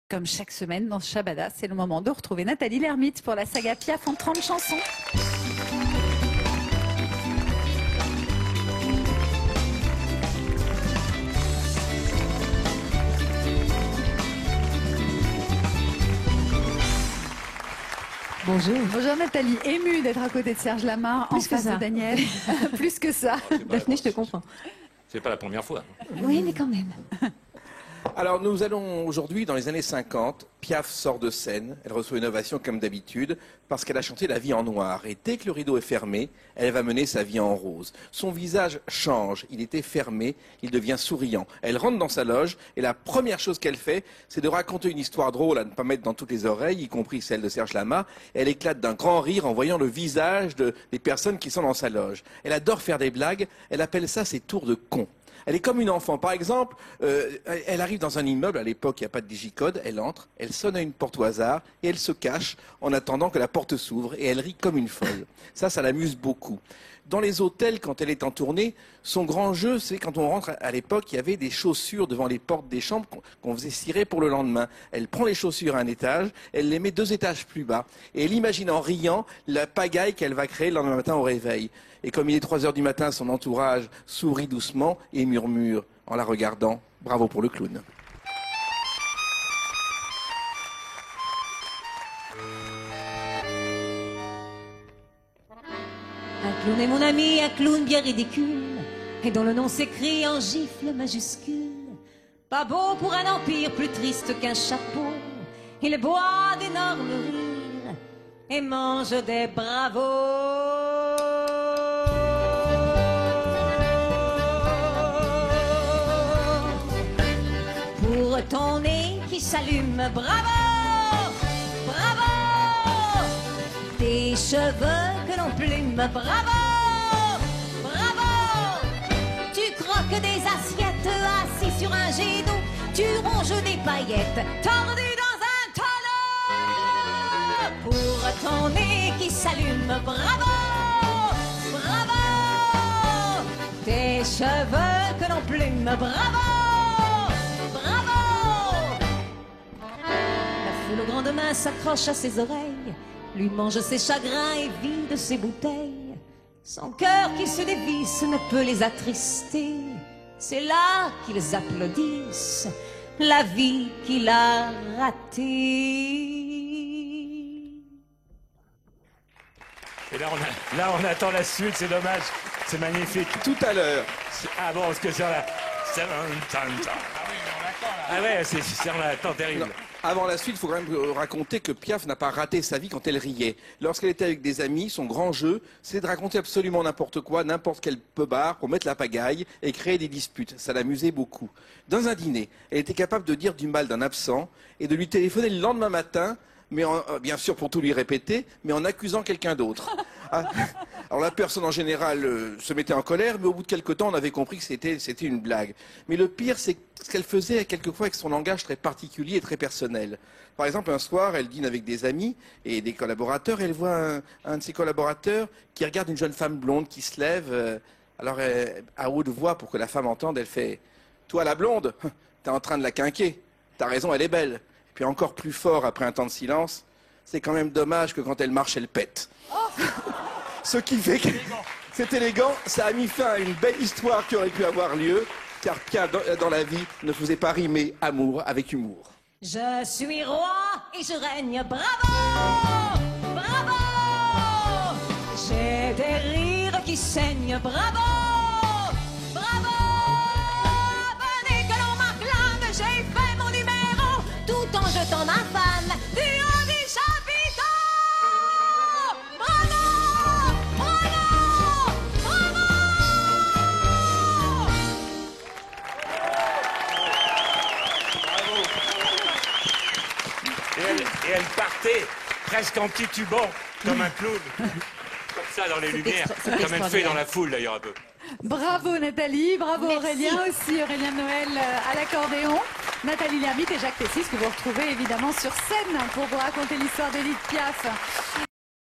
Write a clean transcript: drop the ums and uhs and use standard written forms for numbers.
Comme chaque semaine dans Shabada, c'est le moment de retrouver Nathalie Lermite pour la saga Piaf en 30 chansons. Bonjour. Bonjour Nathalie, émue d'être à côté de Serge Lama en face de Daniel. Plus que ça. Daphné, je te comprends. C'est pas la première fois. Oui, mais quand même. Alors nous allons aujourd'hui dans les années 50, Piaf sort de scène, elle reçoit une ovation comme d'habitude parce qu'elle a chanté La vie en noir et dès que le rideau est fermé, elle va mener sa vie en rose. Son visage change, il était fermé, il devient souriant. Elle rentre dans sa loge et la première chose qu'elle fait, c'est de raconter une histoire drôle à ne pas mettre dans toutes les oreilles, y compris celle de Serge Lama. Elle éclate d'un grand rire en voyant le visage des personnes qui sont dans sa loge. Elle adore faire des blagues, elle appelle ça ses tours de con. Elle est comme une enfant. Par exemple, elle arrive dans un immeuble, à l'époque il n'y a pas de digicode, elle entre, elle sonne à une porte au hasard et elle se cache en attendant que la porte s'ouvre et elle rit comme une folle. Ça l'amuse beaucoup. Dans les hôtels, quand elle est en tournée, son grand jeu, c'est quand on rentre à l'époque, il y avait des chaussures devant les portes des chambres qu'on faisait cirer pour le lendemain. Elle prend les chaussures à un étage, elle les met 2 étages plus bas. Et elle imagine en riant la pagaille qu'elle va créer le lendemain matin au réveil. Et comme il est 3 heures du matin, son entourage sourit doucement et murmure en la regardant « Bravo pour le clown ». Un clown est mon ami, un clown bien ridicule, et dont le nom s'écrit en gifle majuscule. Pas beau pour un empire, plus triste qu'un chapeau. Il boit d'énormes rires et mange des bravos. Pour ton nez qui s'allume, bravo, bravo. Tes cheveux que l'on plume, bravo, bravo. Tu croques des assiettes assis sur un jet d'eau. Tu ronges des paillettes tordues dans un tonneau. Pour ton nez qui s'allume, bravo, bravo. Tes cheveux que l'on plume, bravo, bravo. La foule aux grandes mains s'accroche à ses oreilles, lui mange ses chagrins et vide ses bouteilles. Son cœur qui se dévisse ne peut les attrister. C'est là qu'ils applaudissent la vie qu'il a ratée. Et là, on attend la suite, c'est dommage. C'est magnifique. Tout à l'heure. Ah bon, parce que c'est là. Ah ouais, c'est on attend terrible. Non. Avant la suite, il faut quand même raconter que Piaf n'a pas raté sa vie quand elle riait. Lorsqu'elle était avec des amis, son grand jeu, c'est de raconter absolument n'importe quoi, n'importe quel peubard pour mettre la pagaille et créer des disputes. Ça l'amusait beaucoup. Dans un dîner, elle était capable de dire du mal d'un absent et de lui téléphoner le lendemain matin, mais bien sûr pour tout lui répéter, mais en accusant quelqu'un d'autre. Alors la personne en général se mettait en colère, mais au bout de quelques temps, on avait compris que c'était une blague. Mais le pire, c'est ce qu'elle faisait quelquefois avec son langage très particulier et très personnel. Par exemple, un soir, elle dîne avec des amis et des collaborateurs, et elle voit un de ses collaborateurs qui regarde une jeune femme blonde qui se lève. Alors, à haute voix, pour que la femme entende, elle fait « Toi, la blonde, t'es en train de la quinquer. T'as raison, elle est belle. » Puis encore plus fort, après un temps de silence, c'est quand même dommage que quand elle marche, elle pète. Ce qui fait que c'est élégant, ça a mis fin à une belle histoire qui aurait pu avoir lieu, car Piaf, dans la vie, ne faisait pas rimer amour avec humour. Je suis roi et je règne, bravo, bravo. J'ai des rires qui saignent, bravo, bravo. Venez que l'on m'acclame, j'ai fait mon numéro, tout en jetant ma femme du haut du chapiteau. Bravo, bravo, bravo. Et elle partait presque en titubant, comme un clown. Comme ça, dans les lumières. Comme elle fait dans la foule, d'ailleurs, un peu. Bravo Nathalie, bravo Merci. Aurélien aussi, Aurélien Noël à l'accordéon. Nathalie Lermite et Jacques Tessis que vous retrouvez évidemment sur scène pour vous raconter l'histoire d'Édith Piaf.